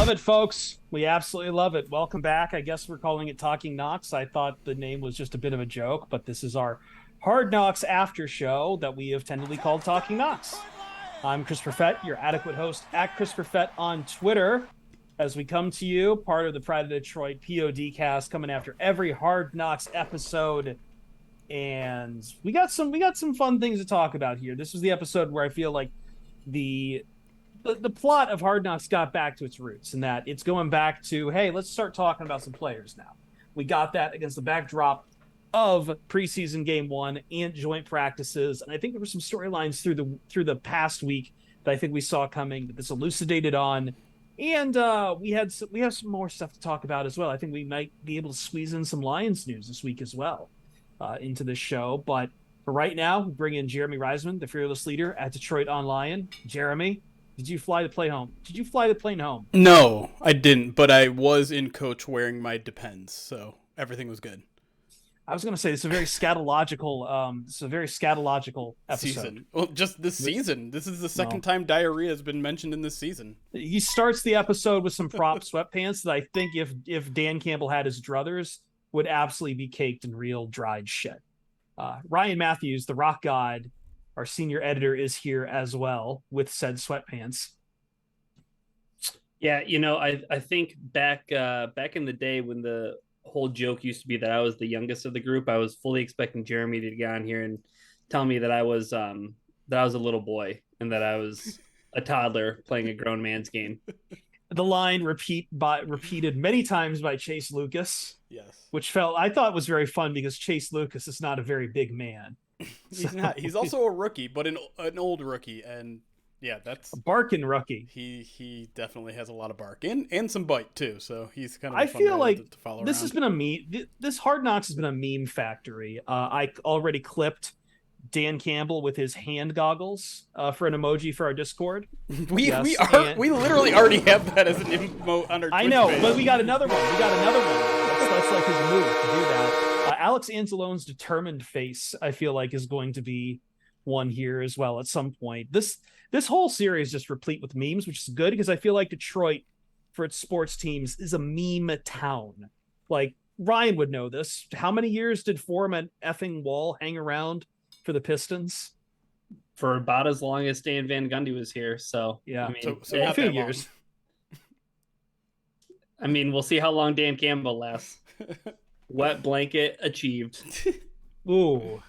love it, folks. We absolutely love it. Welcome back. I guess we're calling it Talking Knocks. I thought the name was just a bit of a joke, but this is our Hard Knocks after show that we have tentatively called Talking Knocks. I'm Christopher Fett, your adequate host at Christopher Fett on Twitter. As we come to you, part of the Pride of Detroit POD cast, coming after every Hard Knocks episode. And we got some fun things to talk about here. This was the episode where I feel like the plot of Hard Knocks got back to its roots, and that it's going back to, hey, let's start talking about some players now. We got that against the backdrop of preseason game one and joint practices, and I think there were some storylines through the past week that I think we saw coming that this elucidated on, and we have some more stuff to talk about as well. I think we might be able to squeeze in some Lions news this week as well into this show, but for right now, we bring in Jeremy Reisman, the fearless leader at Detroit On Lion. Jeremy, did you fly the plane home? Did you fly the plane home? No, I didn't, but I was in coach wearing my Depends, so everything was good. I was going to say it's a very scatological episode. Season. Well, just this season. This is the second time diarrhea has been mentioned in this season. He starts the episode with some prop sweatpants that I think if Dan Campbell had his druthers would absolutely be caked in real dried shit. Ryan Matthews, the rock god, our senior editor, is here as well with said sweatpants. Yeah, I think back in the day when the whole joke used to be that I was the youngest of the group, I was fully expecting Jeremy to get on here and tell me that I was a little boy and that I was a toddler playing a grown man's game. The line repeated many times by Chase Lucas. Yes. Which I thought was very fun because Chase Lucas is not a very big man. He's not. He's also a rookie, but an old rookie, and yeah, that's a barking rookie. He definitely has a lot of bark and some bite too. So he's kind of. I feel like to follow this around. has been a meme. This Hard Knocks has been a meme factory. I already clipped Dan Campbell with his hand goggles for an emoji for our Discord. We literally already have that as an emote on our Twitch I know, page. but we got another one. That's like his move to do that. Alex Anzalone's determined face, I feel like, is going to be one here as well at some point. This whole series is just replete with memes, which is good because I feel like Detroit, for its sports teams, is a meme town. Like, Ryan would know this. How many years did Foreman effing Wall hang around for the Pistons? For about as long as Stan Van Gundy was here. So yeah, I mean, so not a few that years. I mean, we'll see how long Dan Campbell lasts. Wet blanket achieved. Ooh,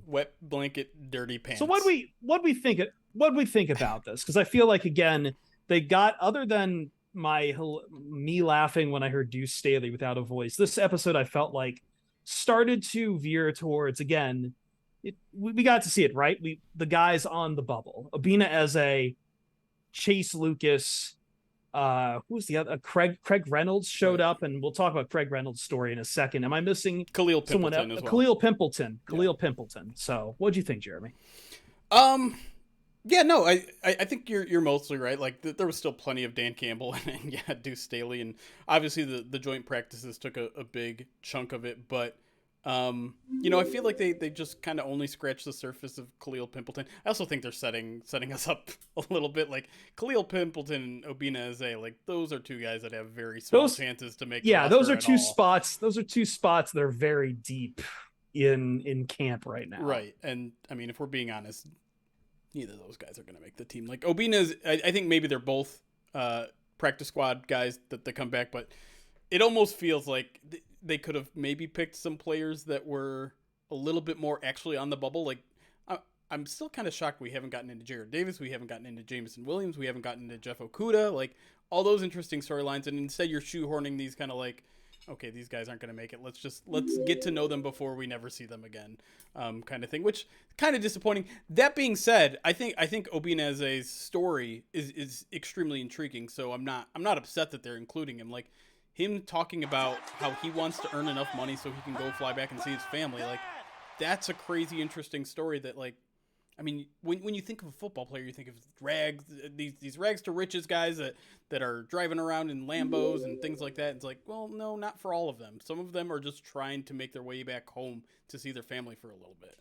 wet blanket, dirty pants. So what we think about this? Because I feel like, again, they got, other than me laughing when I heard Deuce Staley without a voice, this episode I felt like started to veer towards, again, we got to see it, right? The guys on the bubble. Obina Eze, Chase Lucas, who's the other? Craig Reynolds showed up, and we'll talk about Craig Reynolds' story in a second. Am I missing Khalil someone Pimpleton else? as well? Khalil Pimpleton. So what'd you think, Jeremy? Yeah, no, I think you're mostly right. Like there was still plenty of Dan Campbell and yeah, Deuce Staley, and obviously the joint practices took a big chunk of it, but I feel like they just kind of only scratched the surface of Khalil Pimpleton. I also think they're setting us up a little bit. Like Khalil Pimpleton and Obina Eze, like those are two guys that have very small chances to make. Yeah, those are two spots. Those are two spots that are very deep in camp right now. Right, and I mean, if we're being honest, neither of those guys are going to make the team. Like Obina's, I think maybe they're both practice squad guys that come back, but it almost feels like they could have maybe picked some players that were a little bit more actually on the bubble. Like I'm still kind of shocked we haven't gotten into Jared Davis, we haven't gotten into Jameson Williams, we haven't gotten into Jeff Okuda, like all those interesting storylines, and instead you're shoehorning these kind of like, okay, these guys aren't going to make it. Let's get to know them before we never see them again, kind of thing, which kind of disappointing. That being said, I think Obina Eze's story is extremely intriguing. So I'm not upset that they're including him. Like him talking about how he wants to earn enough money so he can go fly back and see his family. Like that's a crazy, interesting story that, like, I mean, when you think of a football player, you think of rags, these rags to riches guys that are driving around in Lambos and things like that. It's like, well, no, not for all of them. Some of them are just trying to make their way back home to see their family for a little bit.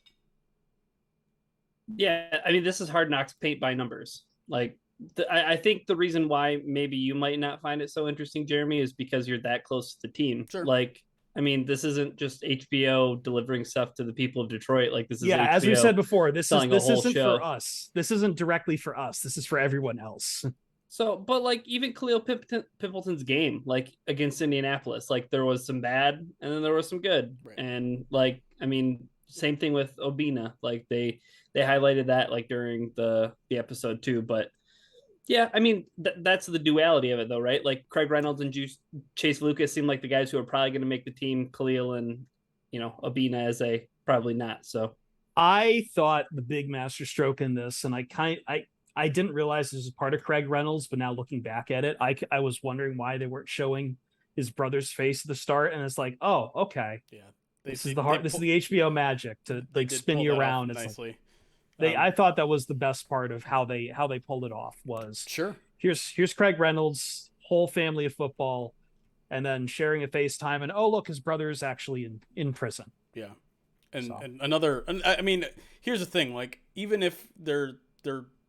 Yeah, I mean, this is Hard Knocks paint by numbers. Like, I think the reason why maybe you might not find it so interesting, Jeremy, is because you're that close to the team. Sure. Like, I mean, this isn't just HBO delivering stuff to the people of Detroit. Like, this is Yeah, as we HBO said before, selling a this whole isn't for show. us. This isn't directly for us. This is for everyone else. So, but like even Khalil Pimpleton's game, like against Indianapolis, like there was some bad and then there was some good. Right. And like, I mean, same thing with Obina. Like they highlighted that like during the episode too. But yeah, I mean, that's the duality of it though, right? Like Craig Reynolds and Chase Lucas seem like the guys who are probably going to make the team. Khalil and, Obina as a probably not. So I thought the big masterstroke in this, and I didn't realize this was part of Craig Reynolds, but now looking back at it, I was wondering why they weren't showing his brother's face at the start, and it's like, oh, okay, Yeah. this is the HBO magic to like spin you around. It's nicely. Like, I thought that was the best part of how they pulled it off was Sure. Here's Craig Reynolds, whole family of football, and then sharing a FaceTime, and oh look, his brother is actually in prison. Yeah. And another, I mean, here's the thing, like even if they're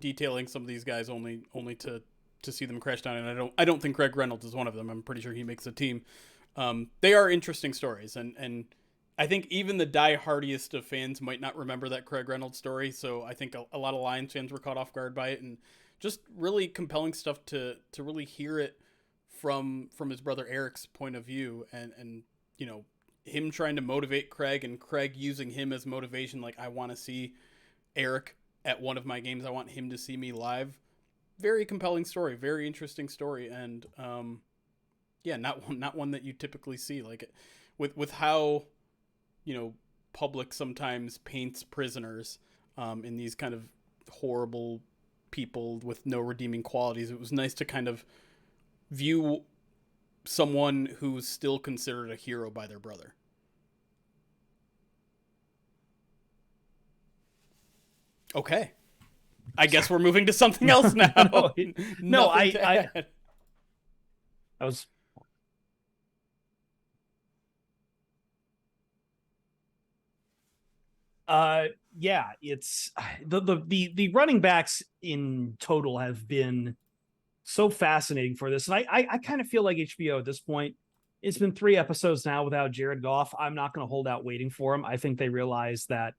detailing some of these guys only to see them crash down, and I don't think Craig Reynolds is one of them. I'm pretty sure he makes the team. They are interesting stories, and I think even the die-hardiest of fans might not remember that Craig Reynolds story. So I think a lot of Lions fans were caught off guard by it, and just really compelling stuff to really hear it from his brother Eric's point of view, and him trying to motivate Craig and Craig using him as motivation. Like, I want to see Eric at one of my games. I want him to see me live. Very compelling story, very interesting story. And, not one that you typically see, like with how, public sometimes paints prisoners, in these kind of horrible people with no redeeming qualities. It was nice to kind of view someone who's still considered a hero by their brother. Okay. I guess we're moving to something else now. No, I was yeah, it's the running backs in total have been so fascinating for this. And I kind of feel like HBO at this point, it's been 3 episodes now without Jared Goff. I'm not going to hold out waiting for him. I think they realize that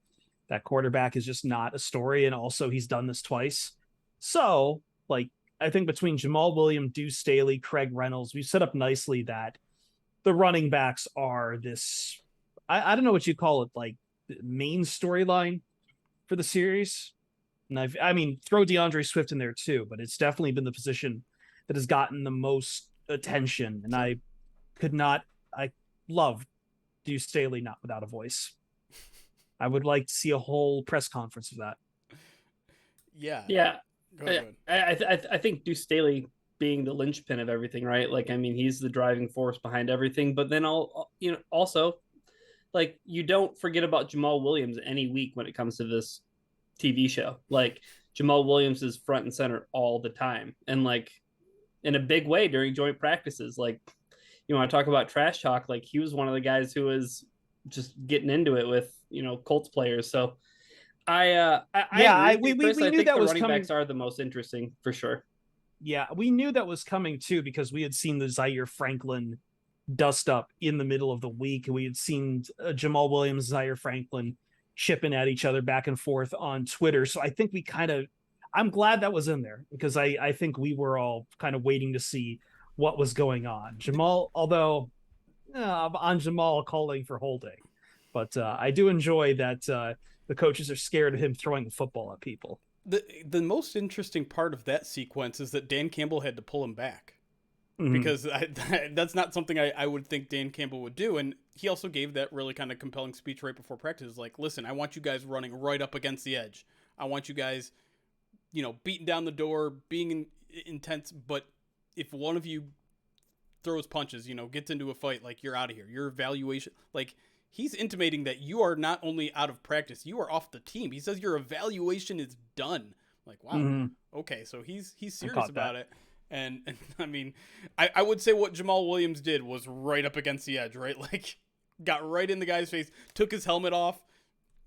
quarterback is just not a story. And also he's done this twice. So like, I think between Jamal Williams, Deuce Staley, Craig Reynolds, we've set up nicely that the running backs are this, I don't know what you call it, like main storyline for the series. And I mean, throw DeAndre Swift in there too, but it's definitely been the position that has gotten the most attention. And I love Deuce Staley not without a voice. I would like to see a whole press conference of that. Yeah. Yeah. Go ahead. I think Deuce Staley being the linchpin of everything, right? Like, I mean, he's the driving force behind everything, but then also like you don't forget about Jamal Williams any week when it comes to this TV show. Like Jamal Williams is front and center all the time. And like in a big way during joint practices, like, you want to talk about trash talk. Like he was one of the guys who was just getting into it with, Colts players. So we knew that was coming. Backs are the most interesting for sure. Yeah, we knew that was coming too, because we had seen the Zaire Franklin dust up in the middle of the week. And we had seen Jamal Williams, Zaire Franklin chipping at each other back and forth on Twitter. So I think I'm glad that was in there, because I think we were all kind of waiting to see what was going on. Jamal, although on Jamal calling for holding, but I do enjoy that the coaches are scared of him throwing the football at people. The most interesting part of that sequence is that Dan Campbell had to pull him back. Mm-hmm. Because that's not something I would think Dan Campbell would do. And he also gave that really kind of compelling speech right before practice. Like, listen, I want you guys running right up against the edge. I want you guys, beating down the door, being intense. But if one of you throws punches, gets into a fight, like, you're out of here. Your evaluation, like, he's intimating that you are not only out of practice, you are off the team. He says your evaluation is done. Like, wow. Mm-hmm. Okay, so he's serious about it. And I mean, I would say what Jamal Williams did was right up against the edge, right? Like, got right in the guy's face, took his helmet off,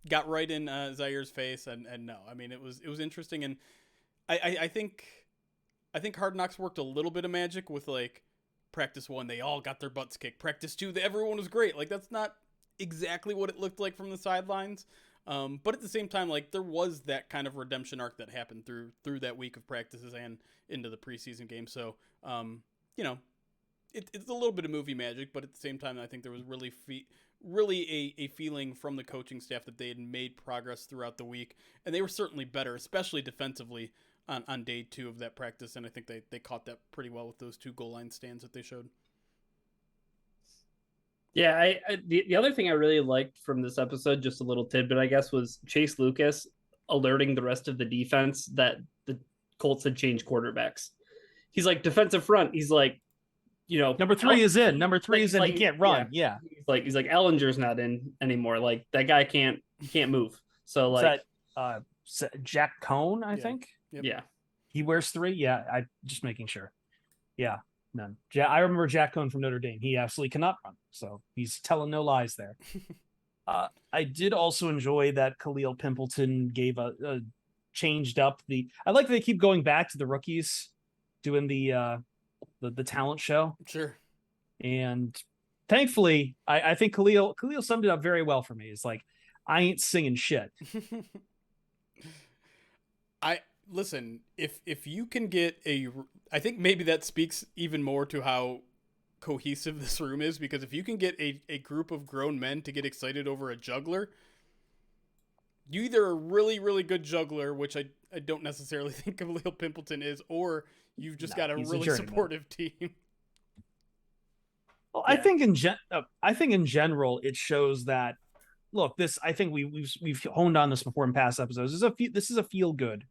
got right in Zaire's face, and no, I mean, it was interesting, and I think I think Hard Knocks worked a little bit of magic with like practice 1, they all got their butts kicked. Practice 2, everyone was great. Like that's not exactly what it looked like from the sidelines. But at the same time, like there was that kind of redemption arc that happened through that week of practices and into the preseason game. So, you know, it's a little bit of movie magic, but at the same time, I think there was really a feeling from the coaching staff that they had made progress throughout the week, and they were certainly better, especially defensively on day 2 of that practice. And I think they caught that pretty well with those 2 goal line stands that they showed. Yeah, the other thing I really liked from this episode, just a little tidbit, I guess, was Chase Lucas alerting the rest of the defense that the Colts had changed quarterbacks. He's like, defensive front. He's like, number 3 is in. Number 3 is in. He can't run. Yeah. He's like Ellinger's not in anymore. Like that guy can't move. So like Jack Cohn, I think. Yep. Yeah. He wears 3. Yeah. I just making sure. Yeah. None. I remember Jack Cohn from Notre Dame. He absolutely cannot run. So he's telling no lies there. I did also enjoy that Khalil Pimpleton gave a changed up I like that they keep going back to the rookies doing the talent show. Sure. And thankfully, I think Khalil summed it up very well for me. It's like, I ain't singing shit. Listen, if you can get I think maybe that speaks even more to how cohesive this room is, because if you can get a group of grown men to get excited over a juggler, you either are a really, really good juggler, which I don't necessarily think Khalil Pimpleton is, or you've just got a really supportive team. Well, yeah. I think in general, it shows that, look, this, I think we've honed on this before in past episodes. This is a feel good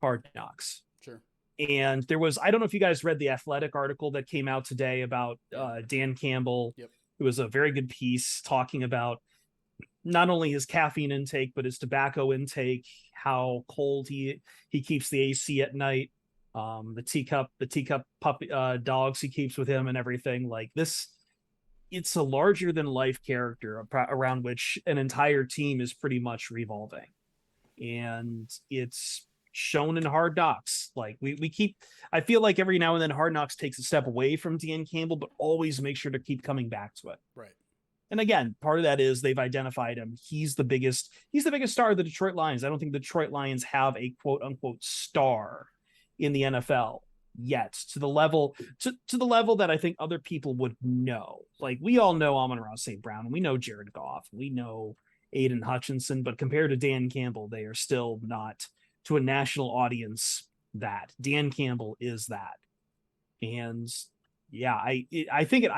Hard Knocks. Sure. And there was, I don't know if you guys read the Athletic article that came out today about Dan Campbell. Yep. It was a very good piece talking about not only his caffeine intake, but his tobacco intake, how cold he keeps the AC at night, the teacup puppy dogs he keeps with him and everything like this. It's a larger than life character around which an entire team is pretty much revolving. And it's shown in Hard Knocks. Like I feel like every now and then Hard Knocks takes a step away from Dan Campbell, but always make sure to keep coming back to it. Right. And again, part of that is they've identified him. He's the biggest star of the Detroit Lions. I don't think the Detroit Lions have a quote unquote star in the NFL yet to the level that I think other people would know. Like we all know Amon-Ra St. Brown, and we know Jared Goff, we know Aiden Hutchinson, but compared to Dan Campbell, they are still not to a national audience that Dan Campbell is that. And yeah, I think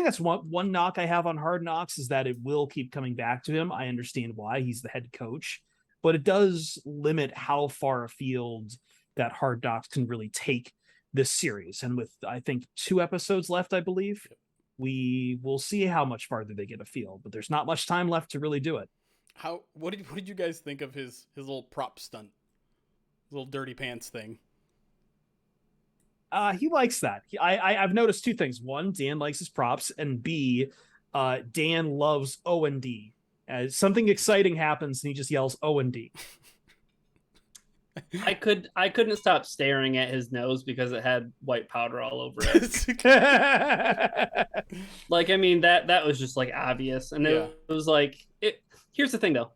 that's one knock I have on Hard Knocks is that it will keep coming back to him. I understand why, he's the head coach, but it does limit how far afield that Hard Knocks can really take this series. And with, I think, 2 episodes left, I believe, we will see how much farther they get afield, but there's not much time left to really do it. What did you guys think of his little prop stunt, little dirty pants thing? He likes that. I've noticed 2 things. 1, Dan likes his props, and B, Dan loves O&D. As something exciting happens, and he just yells O&D. I couldn't stop staring at his nose because it had white powder all over it. Like, I mean, that was just like obvious, and it was like it. Here's the thing, though.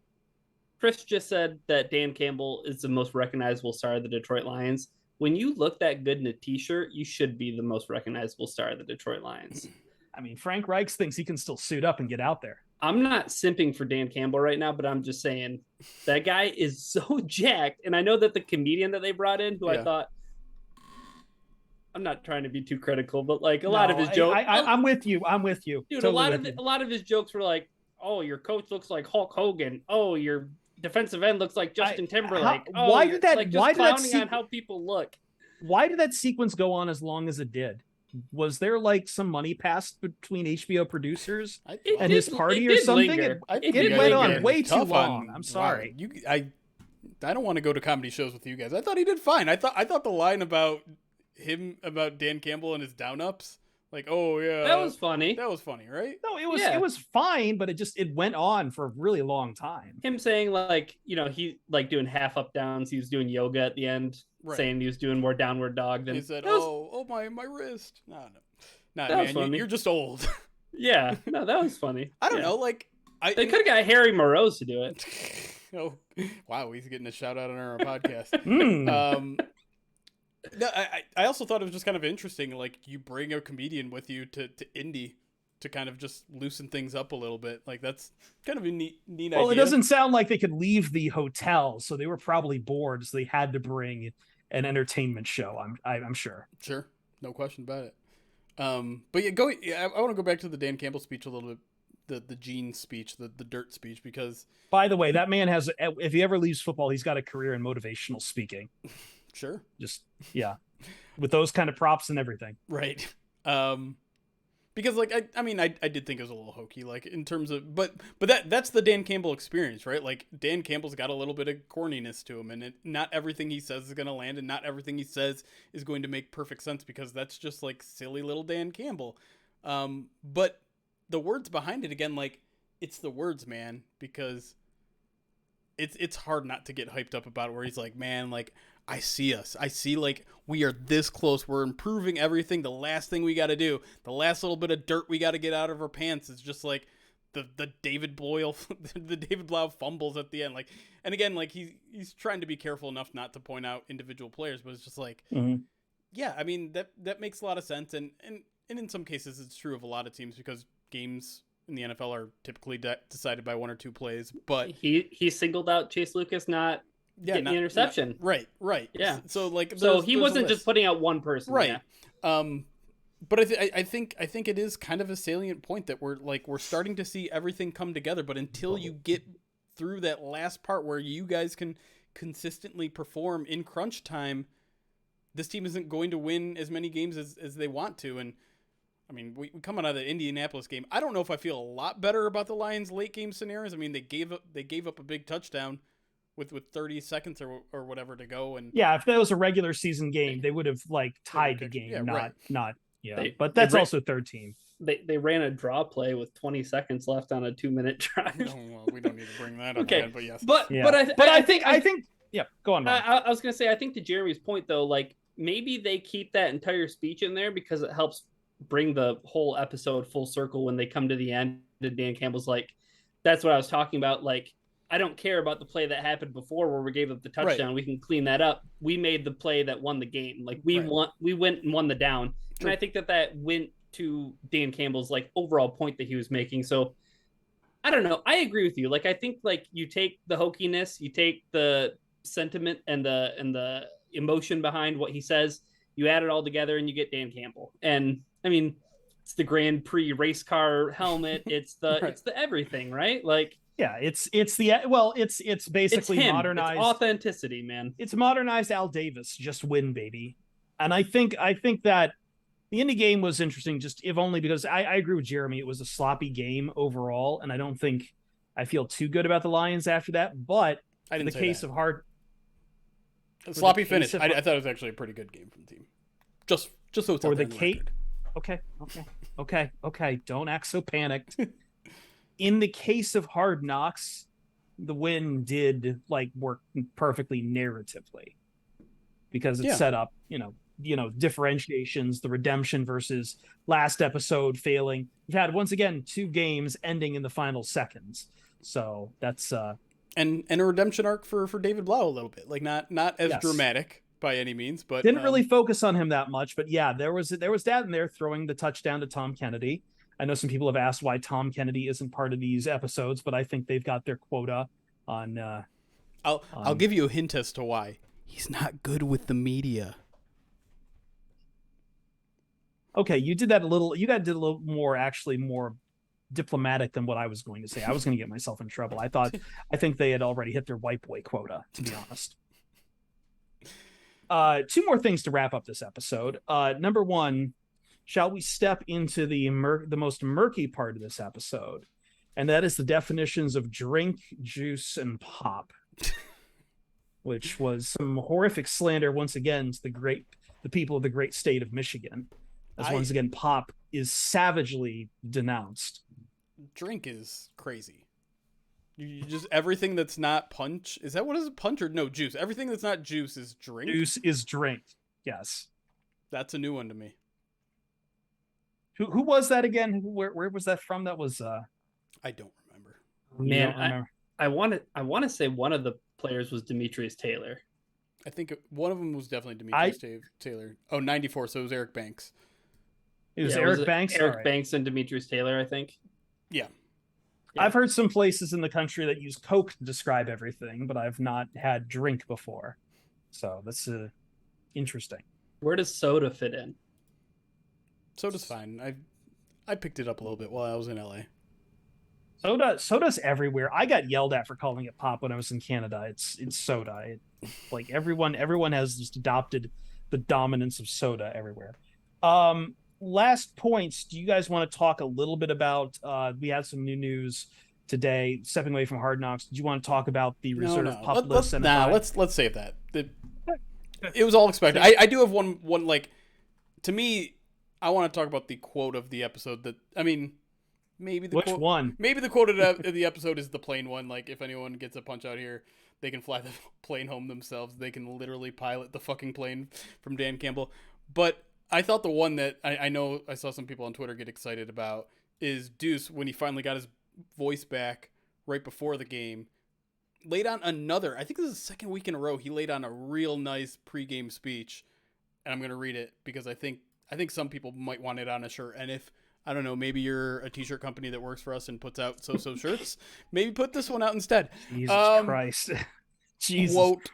Chris just said that Dan Campbell is the most recognizable star of the Detroit Lions. When you look that good in a t-shirt, you should be the most recognizable star of the Detroit Lions. I mean, Frank Reichs thinks he can still suit up and get out there. I'm not simping for Dan Campbell right now, but I'm just saying that guy is so jacked. And I know that the comedian that they brought in, who I thought, I'm not trying to be too critical, but like a lot of his jokes. I'm with you. Dude, totally a lot of his jokes were like, oh, your coach looks like Hulk Hogan. Oh, your defensive end looks like Justin Timberlake. Why did that on how people look? Why did that sequence go on as long as it did? Was there like some money passed between HBO producers and his party or something? It went on way too long. I'm sorry. I don't want to go to comedy shows with you guys. I thought he did fine. I thought the line about Dan Campbell and his down ups, Like, oh yeah, That was funny. That was funny, right? No, it was fine, but it went on for a really long time. Him saying like, he like doing half up downs. He was doing yoga at the end, Right. saying he was doing more downward dog. Than he said, was, "Oh my wrist." No, man, you're just old. Yeah, no, that was funny. I don't know, like they could have got Harry Morose to do it. Oh, wow, he's getting a shout out on our podcast. No, I also thought it was just kind of interesting. Like, you bring a comedian with you to Indy to kind of just loosen things up a little bit. Like, that's kind of a neat idea. Well, it doesn't sound like they could leave the hotel, so they were probably bored, so they had to bring an entertainment show. I'm sure. Sure, no question about it. But I want to go back to the Dan Campbell speech a little bit, the Gene speech, the dirt speech, because by the way, that man has, if he ever leaves football, he's got a career in motivational speaking. Sure. Just, yeah. With those kind of props and everything. Right. Because like, I did think it was a little hokey, like in terms of, but that's the Dan Campbell experience, right? Like, Dan Campbell's got a little bit of corniness to him, and not everything he says is going to land, and not everything he says is going to make perfect sense, because that's just like silly little Dan Campbell. But the words behind it, again, like, it's the words, man, because it's hard not to get hyped up about it, where he's like, man, like, I see us. I see, like, we are this close. We're improving everything. The last thing we got to do, the last little bit of dirt we got to get out of our pants is just like the David Blau fumbles at the end. Like, and again, like, he's trying to be careful enough not to point out individual players, but it's just like, yeah, I mean, that makes a lot of sense. And in some cases it's true of a lot of teams, because games in the NFL are typically decided by one or two plays. But he singled out Chase Lucas, not getting the interception. Right. Yeah. So like, so he wasn't just putting out one person. Right. Yeah. But I think it is kind of a salient point that we're starting to see everything come together. But until you get through that last part where you guys can consistently perform in crunch time, this team isn't going to win as many games as they want to. And I mean, we coming out of the Indianapolis game, I don't know if I feel a lot better about the Lions' late game scenarios. I mean, they gave up a big touchdown with 30 seconds or whatever to go. And yeah, if that was a regular season game, they would have like tied the game, not. But that's also third team. They ran a draw play with 20 seconds left on a 2-minute drive. Oh, well, we don't need to bring that up Okay. again, but yes. But I think yeah, go on. I was gonna say, I think to Jeremy's point though, like, maybe they keep that entire speech in there because it helps bring the whole episode full circle when they come to the end. And Dan Campbell's like, that's what I was talking about. Like, I don't care about the play that happened before where we gave up the touchdown. Right. We can clean that up. We made the play that won the game. Like, we went and won the down. True. And I think that went to Dan Campbell's like overall point that he was making. So I don't know. I agree with you. Like, I think like you take the hokiness, you take the sentiment and the emotion behind what he says, you add it all together and you get Dan Campbell. And I mean, it's the Grand Prix race car helmet. It's the it's the everything, right? Like, yeah, it's basically it's modernized. It's authenticity, man. It's modernized Al Davis. Just win, baby. And I think that the Indy game was interesting, just if only because I agree with Jeremy. It was a sloppy game overall, and I don't think I feel too good about the Lions after that. But in the case of hard, sloppy finish, I thought it was actually a pretty good game from the team. Just so it's for out there the case. Okay. Don't act so panicked. In the case of Hard Knocks, the win did like work perfectly narratively because it set up, differentiations, the redemption versus last episode failing. We've had once again 2 games ending in the final seconds. So that's and a redemption arc for David Blau a little bit. Like not as dramatic by any means, but didn't really focus on him that much. But yeah, there was that in there throwing the touchdown to Tom Kennedy. I know some people have asked why Tom Kennedy isn't part of these episodes, but I think they've got their quota on. I'll give you a hint as to why. He's not good with the media. Okay, you did that a little. You guys did a little more, actually more diplomatic than what I was going to say. I was going to get myself in trouble. I think they had already hit their white boy quota, to be honest. 2 more things to wrap up this episode. Number 1. Shall we step into the most murky part of this episode? And that is the definitions of drink, juice, and pop, which was some horrific slander once again to the people of the great state of Michigan. as once again Pop is savagely denounced. Drink is crazy. You just everything that's not punch. Is that what is it? Punch or no juice? Everything that's not juice is drink. Juice is drink. Yes. That's a new one to me. Who was that again? Where was that from? That was I don't remember. Man, I want to say one of the players was Demetrius Taylor. I think one of them was definitely Demetrius Taylor. Oh, 94. So it was Eric Banks. It was Eric Banks. Eric Banks and Demetrius Taylor, I think. Yeah. I've heard some places in the country that use Coke to describe everything, but I've not had drink before. So that's interesting. Where does soda fit in? Soda's fine. I picked it up a little bit while I was in LA. Soda's everywhere. I got yelled at for calling it pop when I was in Canada. It's soda. Like everyone has just adopted the dominance of soda everywhere. Last points. Do you guys want to talk a little bit about? We had some new news today. Stepping away from Hard Knocks. Did you want to talk about the reserve pup list? Let's save that. It was all expected. I do have one like. To me, I want to talk about the quote of the episode. Maybe the quote, one? Maybe the quote of the episode is the plane one. Like, if anyone gets a punch out here, they can fly the plane home themselves. They can literally pilot the fucking plane from Dan Campbell. But I thought the one that I know I saw some people on Twitter get excited about is Deuce, when he finally got his voice back right before the game, laid on another, I think this is the second week in a row, he laid on a real nice pregame speech. And I'm going to read it because I think some people might want it on a shirt. And if, I don't know, maybe you're a t-shirt company that works for us and puts out so shirts, maybe put this one out instead. Jesus Christ. Jesus. Quote,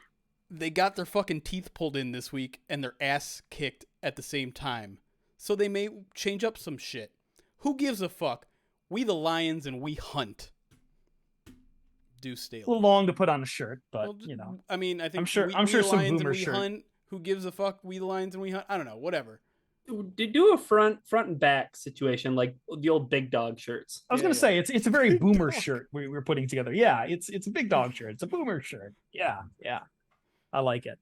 they got their fucking teeth pulled in this week and their ass kicked at the same time. So they may change up some shit. Who gives a fuck? We the Lions and we hunt. Deuce Staley. A little long to put on a shirt, but I mean, I think I'm sure we some Lions boomer and we shirt. hunt. Who gives a fuck? We the Lions and we hunt. I don't know. Whatever. Do a front and back situation like the old big dog shirts. I was going to say it's a very boomer shirt we're putting together. Yeah, it's a big dog shirt. It's a boomer shirt. Yeah. I like it.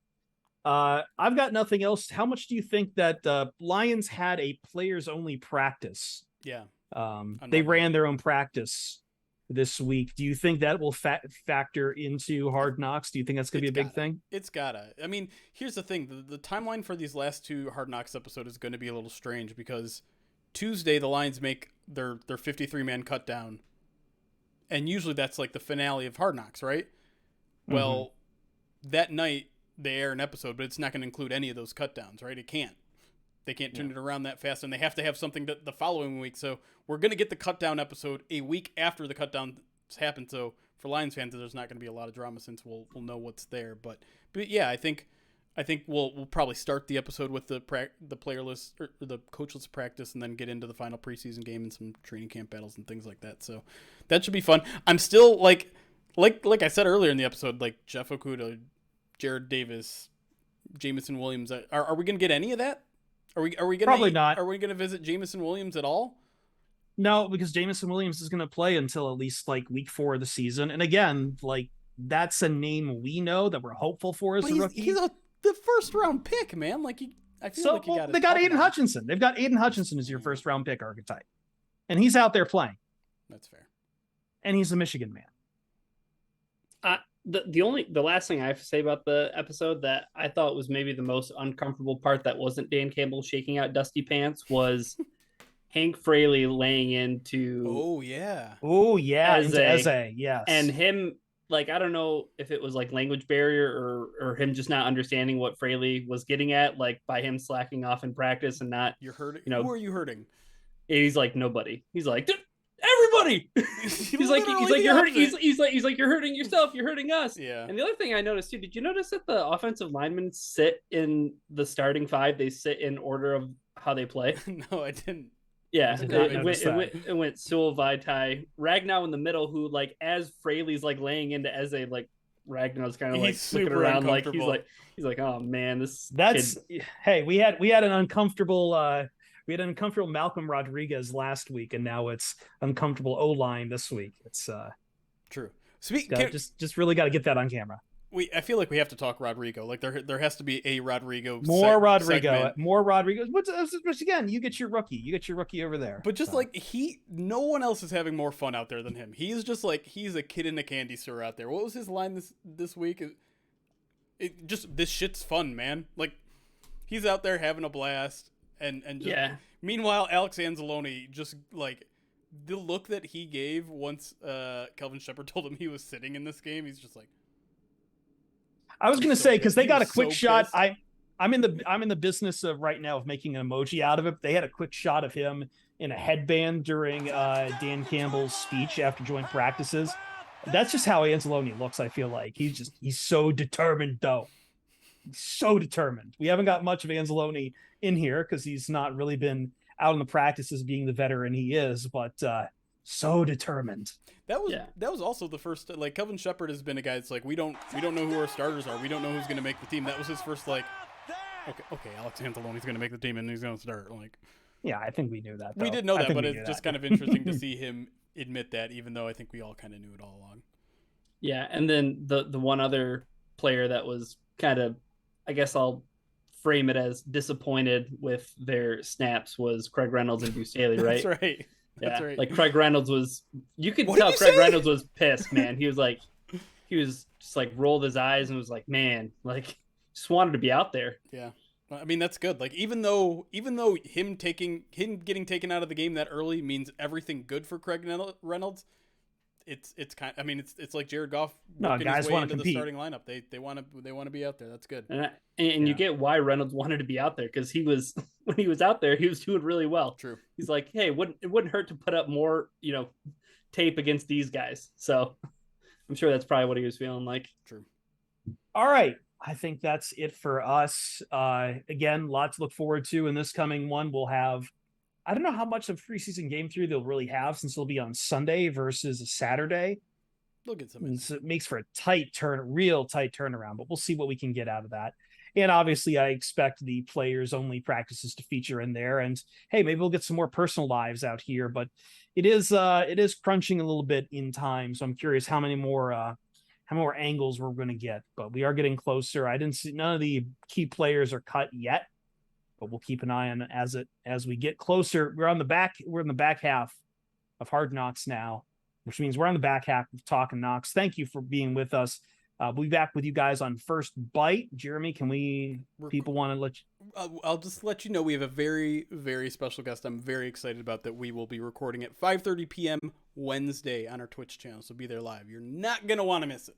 I've got nothing else. How much do you think that Lions had a players only practice? Yeah. They ran their own practice this week. Do you think that will factor into Hard Knocks? Do you think that's going to be a big thing? It's gotta. I mean, here's the thing. The timeline for these last two Hard Knocks episodes is going to be a little strange because Tuesday the Lions make their 53-man cut down. And usually that's like the finale of Hard Knocks, right? Well, that night they air an episode, but it's not going to include any of those cut downs, right? It can't. They can't turn it around that fast, and they have to have something the following week. So we're going to get the cut down episode a week after the cut downs happen. So for Lions fans, there's not going to be a lot of drama since we'll know what's there. But yeah, I think we'll probably start the episode with the player list or the coach list practice, and then get into the final preseason game and some training camp battles and things like that. So that should be fun. I'm still like I said earlier in the episode, like Jeff Okuda, Jared Davis, Jamison Williams. Are we going to get any of that? Are we gonna Probably not. Are we gonna visit Jamison Williams at all? No, because Jamison Williams is gonna play until at least like week 4 of the season. And again, like that's a name we know that we're hopeful for as a rookie. He's the first round pick, man. Like I feel like they got Aiden Hutchinson. They've got Aiden Hutchinson as your first round pick archetype, and he's out there playing. That's fair. And he's a Michigan man. The last thing I have to say about the episode that I thought was maybe the most uncomfortable part that wasn't Dan Campbell shaking out dusty pants was Hank Fraley laying into Eze, yes. And him, like, I don't know if it was like language barrier or him just not understanding what Fraley was getting at, like by him slacking off in practice and not. You're hurting. Who are you hurting? He's like nobody. He's like everybody. he's like you're hurting. He's like you're hurting yourself. You're hurting us. Yeah. And the other thing I noticed too, did you notice that the offensive linemen sit in the starting five? They sit in order of how they play. No, I didn't. Yeah, it went Sewell, Vaitai, Ragnow in the middle, who like as Fraley's like laying into Eze, like Ragnow's kind of like looking around, like he's like, oh man, hey, we had an uncomfortable. We had an uncomfortable Malcolm Rodriguez last week, and now it's uncomfortable O-line this week. It's true. Just really got to get that on camera. I feel like we have to talk Rodrigo. Like there has to be a Rodrigo More Rodrigo. segment. More Rodrigo. Which again, you get your rookie over there. But just like no one else is having more fun out there than him. He's just like he's a kid in a candy store out there. What was his line this week? This shit's fun, man. Like he's out there having a blast and just meanwhile Alex Anzalone just like the look that he gave once Kelvin Shepherd told him he was sitting in this game, he's just like I was going to say, because they got a quick shot. Pissed. I'm in the business of right now of making an emoji out of it. They had a quick shot of him in a headband during Dan Campbell's speech after joint practices. That's just how Anzalone looks. I feel like he's so determined, though. He's so determined. We haven't got much of Anzalone in here because he's not really been out in the practices being the veteran he is, but so determined. That was also the first, like, Kelvin Shepherd has been a guy that's like, we don't know who our starters are. We don't know who's going to make the team. That was his first, like, okay, Alex Anzalone's going to make the team and he's going to start. Like, yeah, I think we knew that, though. We did know that, but it's just kind of interesting to see him admit that, even though I think we all kind of knew it all along. Yeah, and then the one other player that was kind of, I guess I'll frame it as disappointed with their snaps was Craig Reynolds and Deuce Staley, right? That's right. Yeah, that's right. Like Craig Reynolds was, you could tell Craig Reynolds was pissed, man. He was just like rolled his eyes and was like, man, like just wanted to be out there. Yeah. I mean, that's good. Like, even though him getting taken out of the game that early means everything good for Craig Reynolds, it's kind of, I mean, it's like Jared Goff working his way into the starting lineup. They want to be out there. That's good. And you get why Reynolds wanted to be out there, because he was, when he was out there, he was doing really well. True. He's like, hey, it wouldn't hurt to put up more, tape against these guys. So I'm sure that's probably what he was feeling like. True. All right. I think that's it for us. Again, lots to look forward to in this coming one. We'll have, I don't know how much of preseason game 3 they'll really have, since it'll be on Sunday versus a Saturday. Look at some. So it makes for a real tight turnaround, but we'll see what we can get out of that. And obviously, I expect the players only practices to feature in there. And hey, maybe we'll get some more personal lives out here. But it is crunching a little bit in time. So I'm curious how many more angles we're going to get. But we are getting closer. I didn't see, none of the key players are cut yet, but we'll keep an eye on it as we get closer. We're in the back half of Hard Knocks now, which means we're on the back half of Talking Knocks. Thank you for being with us. We'll be back with you guys on First Bite. Jeremy, people want to let you? I'll just let you know we have a very, very special guest I'm very excited about that we will be recording at 5:30 p.m. Wednesday on our Twitch channel. So be there live. You're not going to want to miss it.